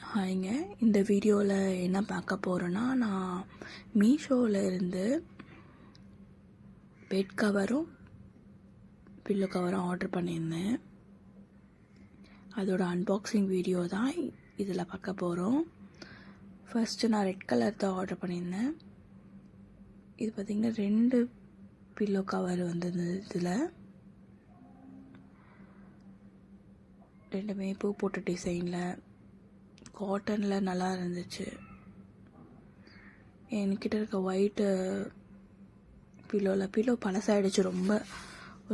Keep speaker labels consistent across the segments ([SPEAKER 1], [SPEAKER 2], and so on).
[SPEAKER 1] ஹாய்ங்க, இந்த வீடியோவில் என்ன பார்க்க போகிறோன்னா, நான் மீஷோவில் இருந்து பெட் கவரும் பில்லோ கவரும் ஆர்டர் பண்ணியிருந்தேன். அதோட அன்பாக்சிங் வீடியோ தான் இதில் பார்க்க போகிறோம். ஃபஸ்ட்டு நான் ரெட் கலர் தான் ஆர்டர் பண்ணியிருந்தேன். இது பார்த்திங்கன்னா 2 பில்லோ கவர் வந்தது. இதில் ரெண்டுமே பூ போட்ட டிசைனில் காட்டனில் நல்லா இருந்துச்சு. என்கிட்ட இருக்க ஒயிட்டு பில்லோ பழசாயிடுச்சு. ரொம்ப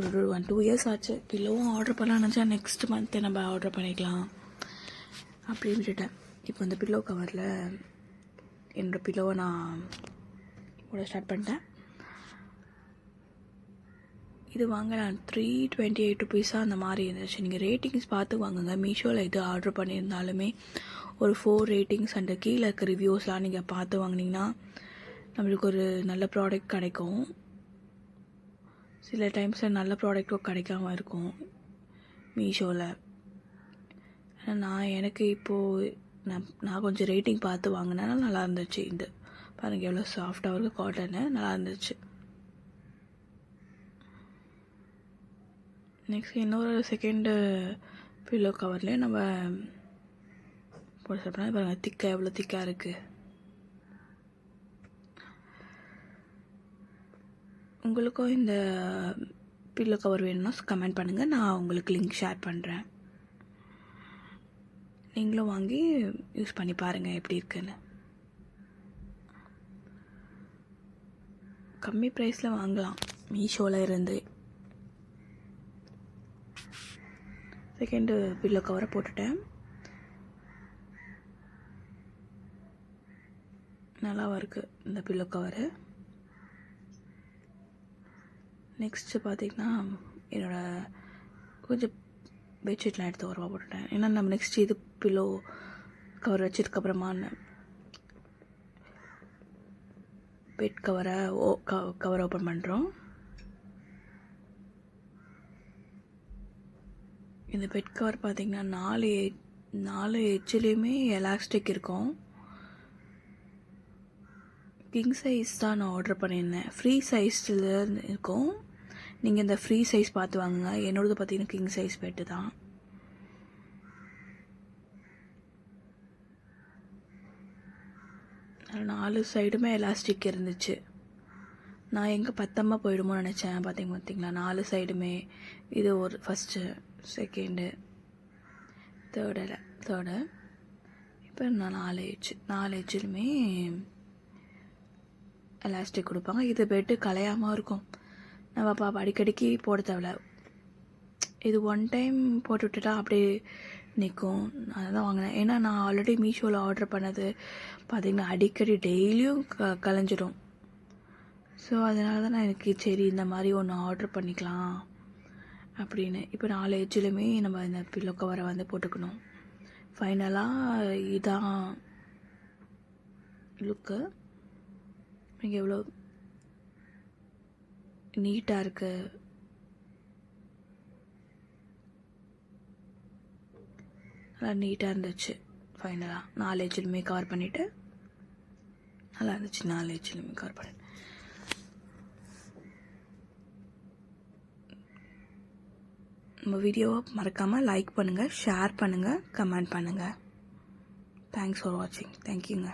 [SPEAKER 1] ஒரு 1-2 இயர்ஸ் ஆச்சு. பில்லோவும் ஆர்டர் பண்ணலாம்னு நினச்சா நெக்ஸ்ட் மந்த்தே நம்ம ஆர்டர் பண்ணிக்கலாம் அப்படின்னு விட்டுட்டேன். இப்போ இந்த பில்லோ கவரில் என்னோடய பில்லோவை நான் போட ஸ்டார்ட் பண்ணிட்டேன். இது வாங்க நான் 328 ருபீஸாக அந்த மாதிரி இருந்துச்சு. நீங்கள் ரேட்டிங்ஸ் பார்த்து வாங்குங்க. மீஷோவில் இது ஆர்டர் பண்ணியிருந்தாலுமே ஒரு 4 ரேட்டிங்ஸ் அண்ட் கீழே இருக்க ரிவ்யூஸ்லாம் நீங்கள் பார்த்து வாங்கினீங்கன்னா நம்மளுக்கு ஒரு நல்ல ப்ராடக்ட் கிடைக்கும். சில டைம்ஸில் நல்ல ப்ராடக்ட்டும் கிடைக்காம இருக்கும் மீஷோவில். ஆனால் எனக்கு இப்போது நான் கொஞ்சம் ரேட்டிங் பார்த்து வாங்கினேன்னா நல்லா இருந்துச்சு. இது பாருங்கள் எவ்வளோ சாஃப்டாக இருக்குது, காட்டனு நல்லா இருந்துச்சு. நெக்ஸ்ட் இன்னொரு செகண்டு பில்லோ கவர்லேயே நம்ம போட சாப்பிட்னா பாருங்கள் திக்காக எவ்வளோ திக்காக இருக்குது. உங்களுக்கும் இந்த பில்லோ கவர் வேணும்னா கமெண்ட் பண்ணுங்கள், நான் உங்களுக்கு லிங்க் ஷேர் பண்ணுறேன். நீங்களும் வாங்கி யூஸ் பண்ணி பாருங்கள் எப்படி இருக்குன்னு. கம்மி ப்ரைஸில் வாங்கலாம் மீஷோவில் இருந்து. செகண்டு பில்லோ கவரை போட்டுட்டேன். நல்லாவும் இருக்குது இந்த பில்லோ கவரு. நெக்ஸ்ட்டு பார்த்திங்கன்னா என்னோடய கொஞ்சம் பெட்ஷீட்லாம் எடுத்து ஓரமாக போட்டுட்டேன். ஏன்னா நம்ம நெக்ஸ்ட் இது பில்லோ கவர் வச்சதுக்கப்புறமா பெட் கவரை கவர் ஓப்பன் பண்ணுறோம். இந்த பெட் கவர் பார்த்திங்கன்னா 4 எட்ஜ்லேயுமே எலாஸ்டிக் இருக்கும். கிங் சைஸ் தான் நான் ஆர்டர் பண்ணியிருந்தேன். ஃப்ரீ சைஸில் இருக்கும். நீங்கள் இந்த ஃப்ரீ சைஸ் பார்த்து வாங்குங்க. என்னோடது பார்த்திங்கன்னா கிங் சைஸ் பெட்டு தான். அதில் 4 சைடுமே எலாஸ்டிக் இருந்துச்சு. நான் எங்கே பத்தமாக போயிடுமோ நினச்சேன். பார்த்திங்களா 4 சைடுமே. இது ஒரு ஃபஸ்ட்டு, செகண்டு, தேர்டு. இப்போ நான் 4 எட்ஜிலுமே எலாஸ்டிக் கொடுப்பாங்க. இது பெட்டு கலையாமல் இருக்கும். நம்ம அடிக்கடிக்கு போட தேவையில்ல. இது 1 டைம் போட்டு விட்டுட்டா அப்படியே நிற்கும். அதை தான் வாங்கினேன். ஏன்னா நான் ஆல்ரெடி மீஷோவில் ஆர்டர் பண்ணது பார்த்திங்கன்னா அடிக்கடி டெய்லியும் கலைஞ்சிடும். ஸோ அதனால தான் நான் எனக்கு சரி இந்த மாதிரி ஒன்று ஆர்டர் பண்ணிக்கலாம் அப்படின்னு. இப்போ 4 எட்ஜிலுமே நம்ம இந்த பில்லோ கவரை வந்து போட்டுக்கணும். ஃபைனலாக இதான் லுக்கு. இங்கே எவ்வளோ நீட்டாக இருக்குது. நல்லா நீட்டாக இருந்துச்சு. ஃபைனலாக 4 எட்ஜிலுமே கவர் பண்ணிவிட்டு நல்லா இருந்துச்சு. 4 எட்ஜிலுமே கவர் பண்ணிட்டு நம்ம வீடியோவை மறக்காமல் லைக் பண்ணுங்கள், ஷேர் பண்ணுங்கள், கமெண்ட் பண்ணுங்கள். தேங்க்ஸ் ஃபார் வாட்சிங். தேங்க்யூங்க.